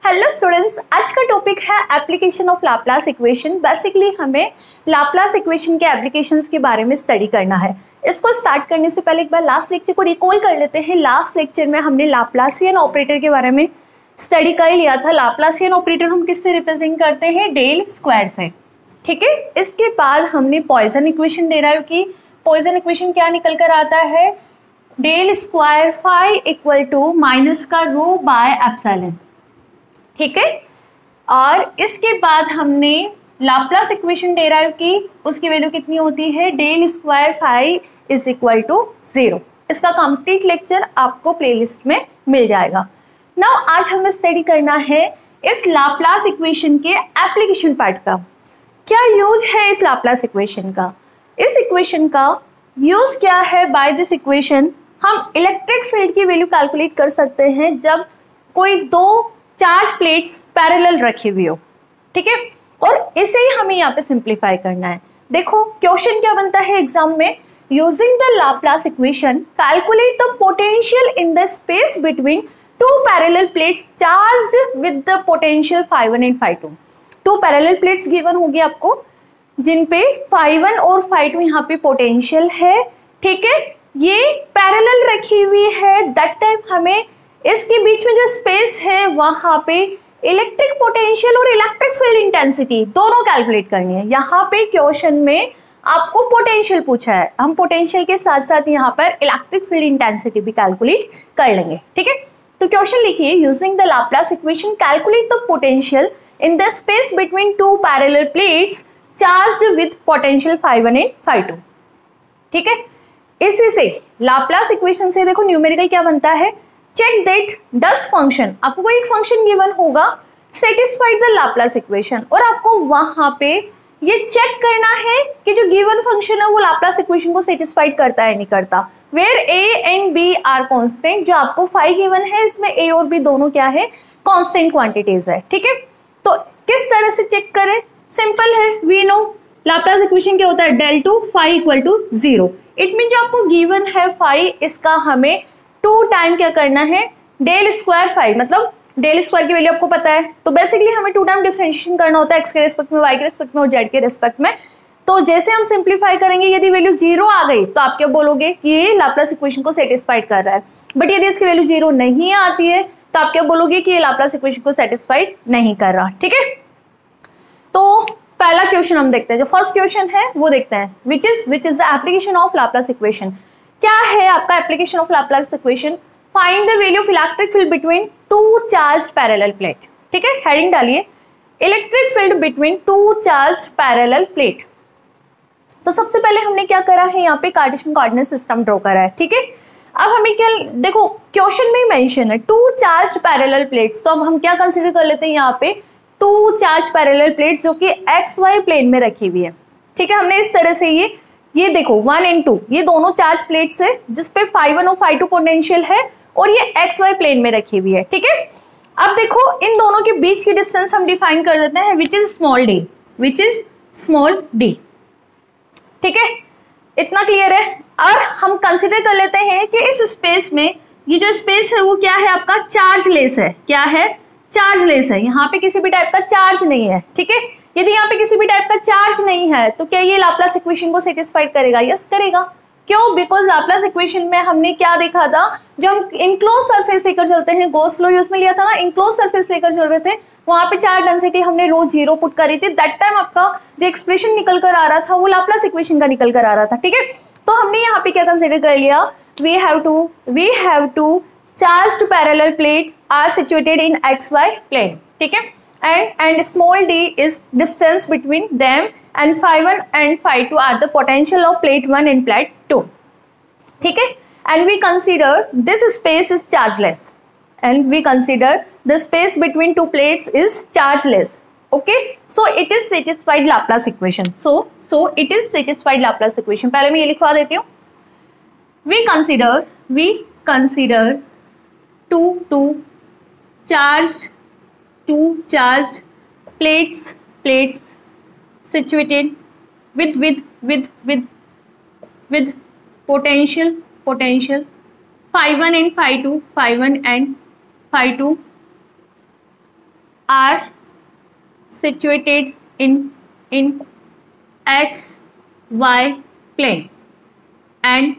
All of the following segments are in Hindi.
हेलो स्टूडेंट्स, आज का टॉपिक है application of Laplace equation. Basically हमें लाप्लास इक्वेशन के एप्लीकेशंस के बारे में स्टडी करना है। इसको स्टार्ट करने से पहले एक बार लास्ट लेक्चर को रिकॉल कर लेते हैं। लास्ट लेक्चर में हमने लाप्लासियन ऑपरेटर के बारे में स्टडी कर लिया था। लाप्लासियन ऑपरेटर हम किससे रिप्रेजेंट करते हैं? डेल स्क्वायर से। ठीक है, इसके बाद हमने पॉइसन इक्वेशन डेराइव की। पॉइसन इक्वेशन क्या निकल कर आता है? Del square phi equal to minus का रो बाय एप्सिलॉन। ठीक है, और इसके बाद हमने लाप्लास इक्वेशन डेराइव की। उसकी वैल्यू कितनी होती है? Del square phi is equal to 0। इसका कंप्लीट लेक्चर आपको प्लेलिस्ट में मिल जाएगा। नाउ आज हमें स्टडी करना है इस लाप्लास इक्वेशन के एप्लीकेशन पार्ट का। क्या यूज है इस लाप्लास इक्वेशन का? इस इक्वेशन का यूज क्या है? बाय दिस इक्वेशन हम इलेक्ट्रिक फील्ड की वैल्यू कैलकुलेट कर सकते हैं जब कोई दो चार्ज प्लेट्स पैरेलल रखी हुई हो। ठीक है, और इसे ही हमें यहाँ पे सिंप्लीफाई करना है। देखो क्वेश्चन क्या बनता है एग्जाम में, using the Laplace equation calculate the potential in the space between two parallel plates charged with the potential φ1 and φ2। Two parallel plates given होगी आपको जिन पे φ1 और φ2 यहाँ पे पोटेंशियल है। ठीक है, ये पैरेलल रखी हुई है। दैट टाइम हमें इसके बीच में जो स्पेस है वहां पे इलेक्ट्रिक पोटेंशियल और इलेक्ट्रिक फील्ड इंटेंसिटी दोनों कैलकुलेट करनी है। यहाँ पे क्वेश्चन में आपको पोटेंशियल पूछा है, हम पोटेंशियल के साथ साथ यहाँ पर इलेक्ट्रिक फील्ड इंटेंसिटी भी कैलकुलेट कर लेंगे। ठीक है, तो क्वेश्चन लिखिए, using the Laplace equation calculate the potential in the space between two parallel plates charged with potential φ1 and φ2। ठीक है, इसी से लाप्लास इक्वेशन से देखो न्यूमेरिकल क्या बनता है, चेक दैट डस फंक्शन, आपको कोई एक फंक्शन गिवन होगा सेटिस्फाइड द लाप्लास इक्वेशन, और आपको वहां पे ये चेक करना है कि जो गिवन फंक्शन है वो लाप्लास इक्वेशन को सेटिस्फाइड करता है नहीं करता। Where A and B are constant, जो आपको फाई गिवन है इसमें ए और बी दोनों क्या है? कांस्टेंट क्वांटिटीज है। ठीक है, तो किस तरह से चेक करें? सिंपल है, वी नो लाप्लास इक्वेशन क्या होता है? Del two phi equal to 0। It mean जो आपको गिवन है फाई, इसका हमें 2 टाइम क्या करना है? डेल स्क्वायर फाई, मतलब डेल स्क्वायर की वैल्यू आपको पता है, तो बेसिकली हमें 2 टाइम डिफरेंशिएशन करना होता है, एक्स के रेस्पेक्ट में, वाई के रेस्पेक्ट में और जेड के रेस्पेक्ट में। तो जैसे हम सिंप्लीफाई करेंगे, यदि वैल्यू 0 आ गई तो आप क्या बोलोगे कि ये लाप्लास इक्वेशन को सेटिस्फाइड कर रहा है। बट यदि इसकी वैल्यू 0 नहीं आती है तो आप क्या बोलोगे कि ये लाप्लास इक्वेशन को सेटिस्फाइड नहीं कर रहा। ठीक है, तो पहला क्वेश्चन हम देखते हैं, जो फर्स्ट क्वेश्चन है वो देखते हैं, which is the application of Laplace equation. क्या है आपका application of Laplace equation? Find the value of electric field between two charged parallel plate. ठीक है, हेडिंग डालिए, electric field between two charged parallel plate. तो सबसे पहले हमने क्या करा है, यहाँ पे कार्टेशियन कोऑर्डिनेट सिस्टम ड्रॉ करा है। ठीक है, अब हमें क्या, देखो क्वेश्चन में मेंशन है टू चार्ज्ड पैरेलल प्लेट्स, तो अब हम क्या कंसिडर कर लेते हैं यहाँ पे? टू चार्ज पैरेलल प्लेट्स जो कि एक्स वाई प्लेन में रखी हुई है। ठीक है, हमने इस तरह से ये देखो 1 and 2 ये दोनों चार्ज प्लेट्स है जिसपे φ1 और φ2 पोटेंशियल है और ये एक्स वाई प्लेन में रखी हुई है। ठीक है, अब देखो इन दोनों के बीच की डिस्टेंस हम डिफाइन कर देते हैं, which is small D, which is small D. ठीक है, इतना क्लियर है। और हम कंसिडर कर लेते हैं कि इस स्पेस में ये जो स्पेस है वो क्या है आपका? चार्जलेस है। क्या है? चार्जलेस है, यहाँ पे किसी भी टाइप का चार्ज नहीं है। ठीक है, यदि यहाँ पे किसी भी टाइप का चार्ज नहीं है तो क्या ये लाप्लास इक्वेशन को सेटिस्फाइड करेगा? यस करेगा। क्यों? बिकॉज लाप्लास इक्वेशन में हमने क्या देखा था, जब हम इनक्लोज सरफेस लेकर चलते हैं, गॉस लॉ यूज में लिया था ना, इनक्लोज सरफेस लेकर चल रहे थे, वहां पे चार्ज डेंसिटी हमने रो 0 पुट करी थी। दैट टाइम आपका जो एक्सप्रेशन निकल कर आ रहा था वो लाप्लास इक्वेशन का निकल कर आ रहा था। ठीक है, तो हमने यहाँ पे क्या कंसिडर कर लिया, we have two charged parallel plate are situated in xy plane. ठीक है, and small d is distance between them, and φ1 and φ2 are the potential of plate 1 and plate 2. ठीक है, and we consider this space is chargeless, and we consider the space between two plates is chargeless. Okay, so it is satisfied Laplace equation. So it is satisfied Laplace equation. पहले मैं ये लिखवा देती हूँ, we consider two charged plates situated with potential φ1 and φ2 are situated in x y plane and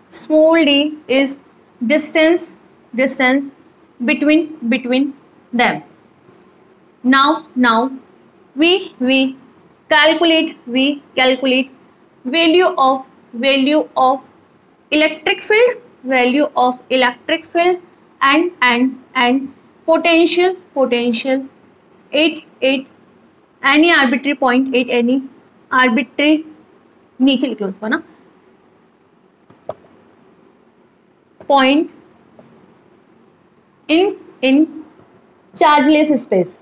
small d is distance between them. Now we calculate value of electric field and potential at any arbitrary point, at any arbitrary, नीचे लिख लो उसको ना, point in chargeless space.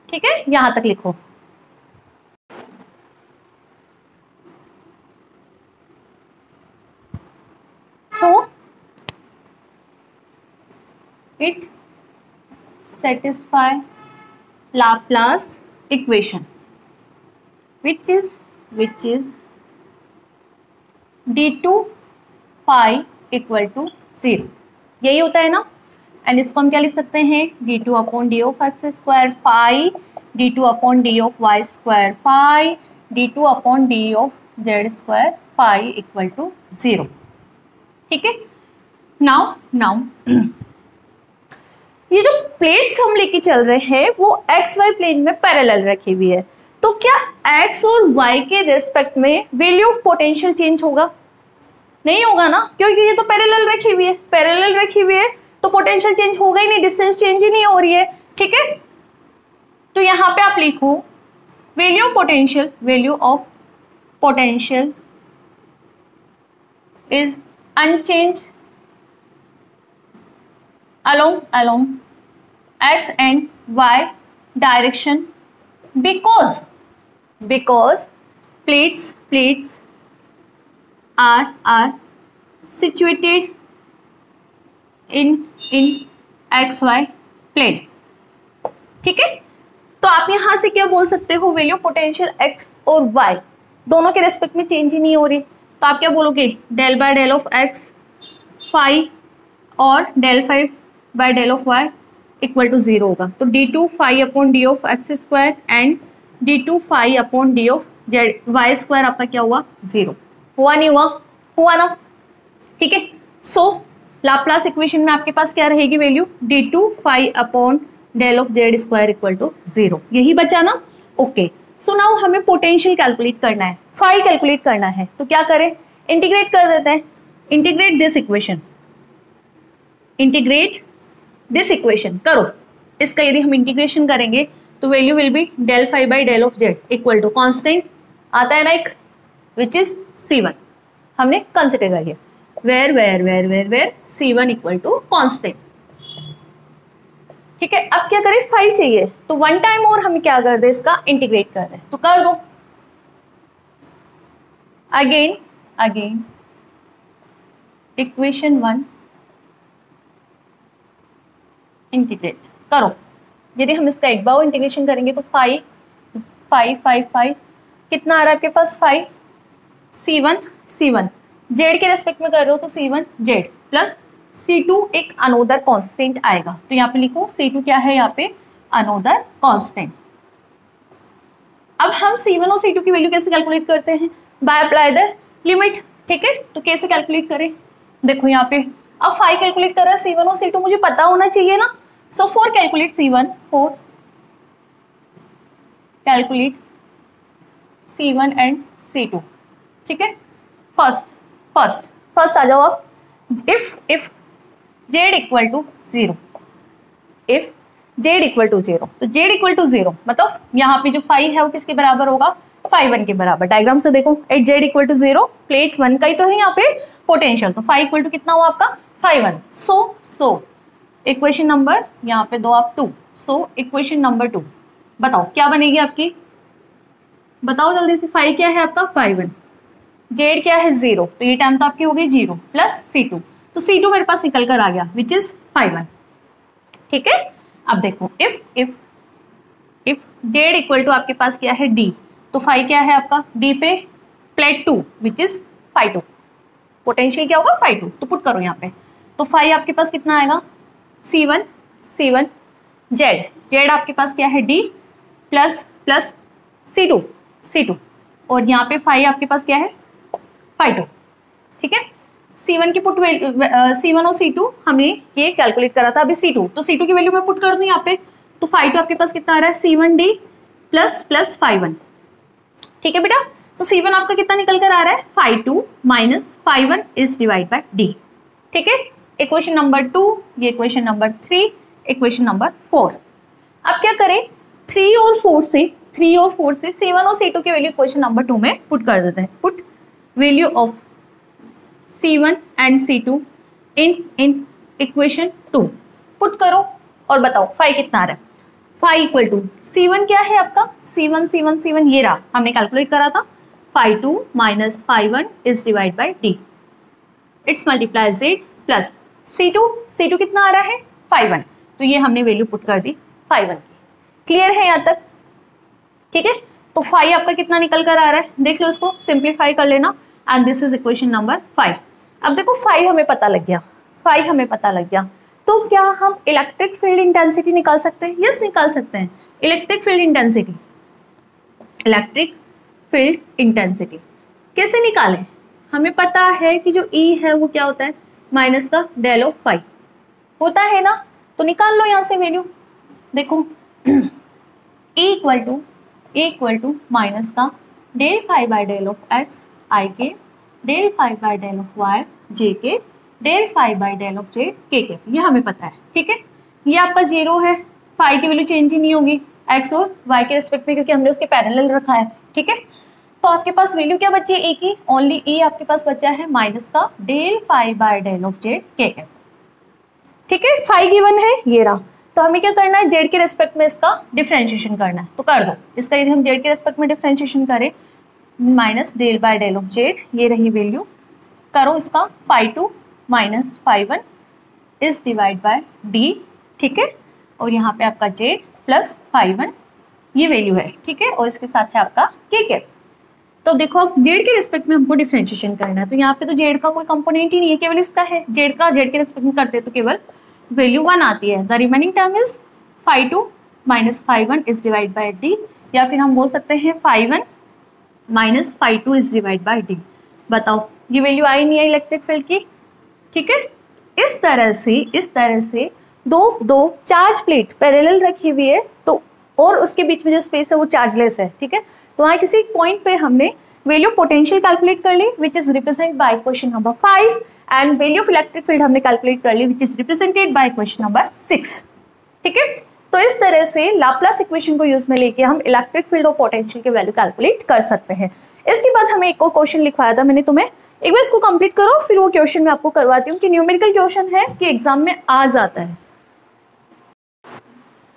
ठीक है, यहां तक लिखो. So it satisfy Laplace equation which is d2 phi equal to 0. यही होता है ना. एंड इसको हम क्या लिख सकते हैं, d2 upon D of x square phi, d2 upon D of Y square phi, d2 upon D of Z square phi equal to 0. ठीक है. नाउ ये जो प्लेट्स हम लेके चल रहे हैं वो एक्स वाई प्लेन में पैरेलल रखी हुई है. तो क्या एक्स और वाई के रेस्पेक्ट में वैल्यू ऑफ पोटेंशियल चेंज होगा? नहीं होगा ना, क्योंकि ये तो पैरेलल रखी हुई है तो पोटेंशियल चेंज होगा ही नहीं, डिस्टेंस चेंज ही नहीं हो रही है. ठीक है. तो यहां पे आप लिखो value of potential is unchange along x and y direction because plates are situated in xy plane. ठीक है. तो आप यहां से क्या बोल सकते हो, वैल्यू पोटेंशियल x और y दोनों के रेस्पेक्ट में चेंज ही नहीं हो रही, तो आप क्या बोलोगे, del by del of x phi और del phi by del of y equal to 0 होगा. तो d2 phi upon D of x square and d2 phi upon D of z y square आपका क्या हुआ, 0. हुआ नहीं हुआ ना. ठीक है. सो लाप्लास इक्वेशन में आपके पास क्या रहेगी value, d2 phi upon del of Z square equal to 0. यही बचा ना. ओके. सो नाउ हमें पोटेंशियल कैलकुलेट करना है, फाई कैलकुलेट करना है. तो क्या करें, इंटीग्रेट कर देते हैं. इंटीग्रेट दिस इक्वेशन करो. इसका यदि हम इंटीग्रेशन करेंगे तो value will be del phi by del of Z equal to constant आता है ना एक, विच इज C1. हमने कंसिडर कर लिया. Where C1 equal to constant. ठीक है. अब क्या करें, फाई चाहिए तो वन टाइम और हम क्या कर दे, इसका इंटीग्रेट कर दे. तो कर दो. अगेन इक्वेशन 1 इंटीग्रेट करो. यदि हम इसका एक बार इंटीग्रेशन करेंगे तो फाई कितना आ रहा है आपके पास, फाई C1 जेड के रेस्पेक्ट में कर रहे हो तो C1 जेड प्लस C2 एक अनोदर कांस्टेंट आएगा. तो यहाँ पे लिखो C2 क्या है, यहाँ पे अनोदर कांस्टेंट. अब हम C1 और C2 की वैल्यू कैसे कैलकुलेट करते हैं, बाय अप्लाई द लिमिट. ठीक है. तो कैसे कैलकुलेट करें, देखो यहाँ पे अब फाई कैलकुलेट कर रहा है C1 और C2 मुझे पता होना चाहिए ना. So for calculate C1 and C2. ठीक है. फर्स्ट आ जाओ आप. इफ जेड इक्वल टू 0, तो जेड इक्वल टू 0 मतलब यहाँ पे जो फाई है वो किसके बराबर होगा, फाई 1 के बराबर. डायग्राम से देखो, at Z equal to 0 plate 1 का ही तो है यहाँ पे पोटेंशियल, तो फाई इक्वल टू कितना हुआ आपका, फाई 1. सो इक्वेशन नंबर यहाँ पे दो आप 2. सो इक्वेशन नंबर 2 बताओ क्या बनेगी आपकी, बताओ जल्दी से. फाई क्या है आपका, फाई 1. जेड क्या है 0, तो ये टाइम तो आपकी हो गई 0 प्लस C2. तो C2 मेरे पास निकल कर आ गया विच इज फाई 1. ठीक है. अब देखो इफ जेड इक्वल टू आपके पास क्या है D, तो फाई क्या है आपका, D पे plate 2 which is phi 2. Potential क्या होगा, फाई 2. तो पुट करो यहाँ पे तो फाई आपके पास कितना आएगा, C1 C1 Z आपके पास क्या है D plus plus C2 C2 और यहाँ पे फाई आपके पास क्या है फाई 2, ठीक है। C1 की पुट C1 और C2 हमने ये कैलकुलेट करा था, अभी C2, तो C2 की वैल्यू मैं पुट कर दूं यहाँ पे, तो फाई 2 आपके पास कितना आ रहा है C1D प्लस प्लस फाई 1, ठीक है बेटा। तो C1 आपका कितना निकल कर आ रहा है phi 2 minus phi 1 is divide by D, ठीक है। इक्वेशन नंबर 2, ये इक्वेशन नंबर 3, इक्वेशन नंबर 4। अब क्या करें, 3 और 4 से C1 और C2 की वैल्यू इक्वेशन नंबर 2 में पुट कर देते हैं। Put value of C1 and C2 in equation 2 put करो और बताओ फाई कितना आ रहा है। फाई इक्वल टू C1 क्या है आपका, C1 ये रहा, हमने कैलकुलेट करा था, phi 2 minus phi 1 is divide by D, it's multiply Z plus C2 कितना आ रहा है फाई 1, तो ये हमने वैल्यू पुट कर दी फाई 1 की। क्लियर है यहाँ तक, ठीक है। तो फाई आपका कितना निकल कर आ रहा है, देख लो इसको सिंप्लीफाई कर लेना, and this is equation number 5। अब देखो फाई हमें पता लग गया, तो क्या हम इलेक्ट्रिक फील्ड इंटेंसिटी निकाल सकते हैं? यस निकाल सकते हैं। इलेक्ट्रिक फील्ड इंटेंसिटी कैसे निकालें? हमें पता है कि जो E है वो क्या होता है, माइनस का डेल ऑफ फाई होता है ना, तो निकाल लो यहाँ से वैल्यू। देखो E इक्वल टू माइनस का del phi by del of x I के, del phi by del of y j के, del phi by del of z k के, ये हमें पता है, ठीक है। ये आपका 0 है, फाई की वैल्यू चेंज ही नहीं होगी x और y के रिस्पेक्ट में, क्योंकि हमने उसके पैरेलल रखा है, ठीक है। तो आपके पास वैल्यू क्या बची है E की, ओनली E आपके पास बचा है माइनस का del phi by del of z k के, ठीक है। फाई गिवन है ये रहा, तो हमें क्या करना है, z के रिस्पेक्ट में इसका डिफरेंशिएशन करना है, तो कर दो इसका। यदि हम z के रिस्पेक्ट में डिफरेंशिएशन करें, minus del by del of z, ये रही वैल्यू, करो इसका phi 2 minus phi 1 is divide by D, ठीक है। और यहाँ पे आपका z प्लस फाई 1 ये वैल्यू है, ठीक है, और इसके साथ है आपका k। तो देखो z के रिस्पेक्ट में हमको डिफरेंशिएशन करना है, तो यहाँ पे तो z का कोई कंपोनेंट ही नहीं है, केवल इसका है। z के रिस्पेक्ट में करते तो केवल वैल्यू 1 आती है। The remaining term is phi 2 minus phi 1 is divide by D, या फिर हम बोल सकते हैं phi 1 minus phi 2 is divide by D। बताओ ये वैल्यू आई नहीं है इलेक्ट्रिक फील्ड की, ठीक है। इस तरह से दो चार्ज प्लेट पैरेलल रखी हुई है, तो और उसके बीच में जो स्पेस है वो चार्जलेस है, ठीक है। तो वहाँ किसी पॉइंट पे हमने वैल्यू पोटेंशियल कैलकुलेट कर ली which is represent by equation number 5, and value of electric field हमने कैलकुलेट कर ली which is represented by equation number 6, ठीक है। तो इस तरह से लाप्लास इक्वेशन को यूज में लेके हम इलेक्ट्रिक फील्ड और पोटेंशियल के वैल्यू कैलकुलेट कर सकते हैं। इसके बाद हमें एक और क्वेश्चन लिखवाया था मैंने तुम्हें, एक बार इसको कंप्लीट करो, फिर वो क्वेश्चन मैं आपको करवाती हूँ कि न्यूमेरिकल क्वेश्चन है कि एग्जाम में आ जाता है।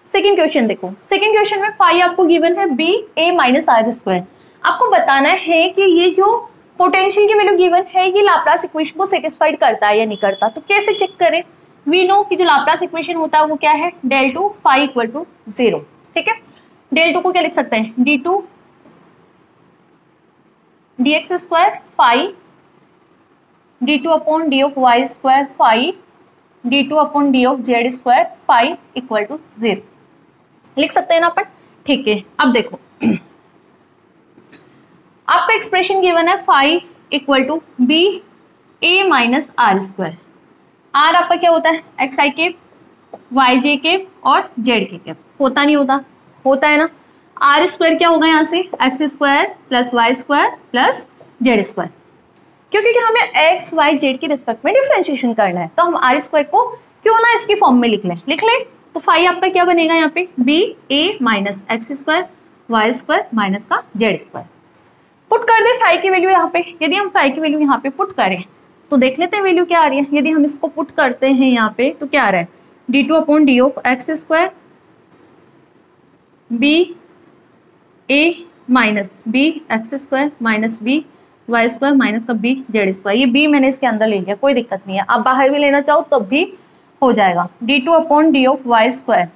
सेकंड क्वेश्चन देखो, सेकंड क्वेश्चन में फाई आपको गिवन है b a minus R square. आपको बताना है कि ये जो पोटेंशियल की वैल्यू गिवन है ये लाप्लास इक्वेशन को सेटिस्फाइड करता है या नहीं करता। तो कैसे चेक करें, वी नो कि जो लाप्लास इक्वेशन होता है वो क्या है, del two phi equal to 0, ठीक है। डेल टू को क्या लिख सकते हैं, d2 dx square phi, d2 upon D of Y square phi, d2 upon D of Z square phi equal to 0 लिख सकते हैं ना अपन, ठीक है। अब देखो आपका एक्सप्रेशन गिवन है phi equal to B A minus R square. R आपका क्या होता है, X I cap, Y J cap और जेड के केप, होता नहीं होता, होता है ना। आर स्क्वायर क्या होगा यहाँ से, X square plus Y square plus Z square, क्योंकि हमें एक्स वाई जेड के रिस्पेक्ट में डिफरेंशिएशन करना है, तो हम आर स्क्वायर को क्यों ना इसकी फॉर्म में लिख लें। तो फाई आपका क्या बनेगा यहाँ पे, बी ए minus x square y square minus का जेड स्क्वायर। पुट कर दे फाई की वैल्यू यहाँ पे। यदि हम फाई की वैल्यू यहाँ पे पुट करें तो देख लेते हैं वैल्यू क्या आ रही है। यदि हम इसको पुट करते हैं यहाँ पे तो क्या आ रहा है, d2 upon D of x square B A minus B X square minus B Y square minus का बी जेड स्क्वायर। ये बी मैंने इसके अंदर ले लिया, कोई दिक्कत नहीं है, आप बाहर भी लेना चाहो तब भी हो जाएगा। d2 upon D of Y square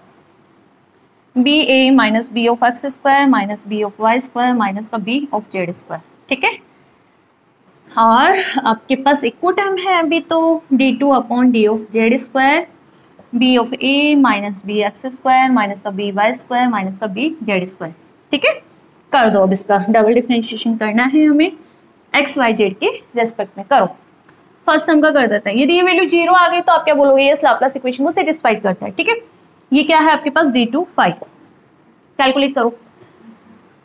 B A minus B of x square minus B of Y square minus का बी ऑफ जेड स्क्वायर, ठीक है। और आपके पास इक्वल टर्म है अभी तो d2 upon D of Z square B of A minus B X square minus का बी वाई स्क्वायर माइनस का बी जेड स्क्वायर। ठीक है, कर दो। अब इसका डबल डिफरेंशिएशन करना है हमें एक्स वाई जेड के रेस्पेक्ट में। करो, फर्स्ट सम का कर देते हैं। यदि ये वैल्यू 0 आ गई तो आप क्या बोलोगे, ये लाप्लास इक्वेशन को सेटिस्फाइड करता है। ठीक है, ये क्या है आपके पास d2 5। कैलकुलेट करो,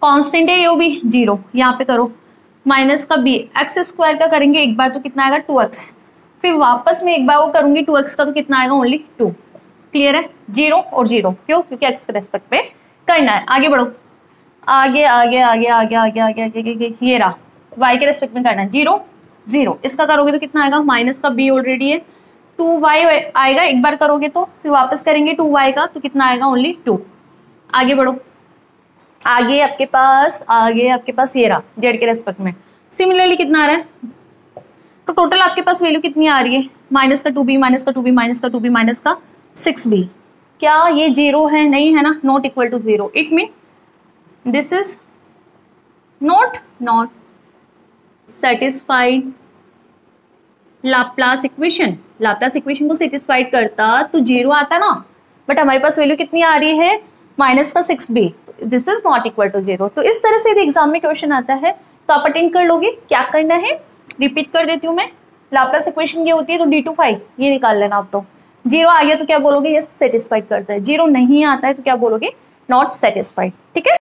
कांस्टेंट है ये भी 0, यहाँ पे करो माइनस का बी एक्स स्क्वायर का करेंगे एक बार तो कितना आएगा 2x, फिर वापस में एक बार वो करूंगी 2x का तो कितना आएगा ओनली 2। क्लियर है, 0 और 0 क्यों, क्योंकि x के रेस्पेक्ट पे करना है। आगे बढ़ो, आगे आगे आगे आगे आगे आगे आगे आगे ये रहा y के रेस्पेक्ट में करना है 0 0। इसका करोगे तो कितना आएगा, माइनस का b ऑलरेडी है 2y आएगा एक बार करोगे तो, फिर वापस करेंगे 2y का तो कितना आएगा ओनली 2। आगे बढ़ो, आगे आपके पास ये रहा जेड के रेस्पेक्ट में। सिमिलरली कितना आ रहा है, तो टोटल आपके पास वैल्यू कितनी आ रही है, माइनस का 2b माइनस का 2b माइनस का 2b माइनस का 6b। क्या ये 0 है, नहीं है ना, not equal to 0। It mean this is not satisfied Laplace equation. Laplace equation को सेटिस्फाइड करता तो 0 आता ना, बट हमारे पास वैल्यू कितनी आ रही है माइनस का 6b। This is not equal to 0। तो इस तरह से यदि एग्जाम में क्वेश्चन आता है तो आप अटेंड कर लोगे। क्या करना है, रिपीट कर देती हूँ मैं। लाप्लास इक्वेशन ये होती है तो d2 5 ये निकाल लेना। आप तो 0 आ गया तो क्या बोलोगे, यस सेटिस्फाइड करता है। 0 नहीं आता है तो क्या बोलोगे, नॉट सेटिस्फाइड। ठीक है।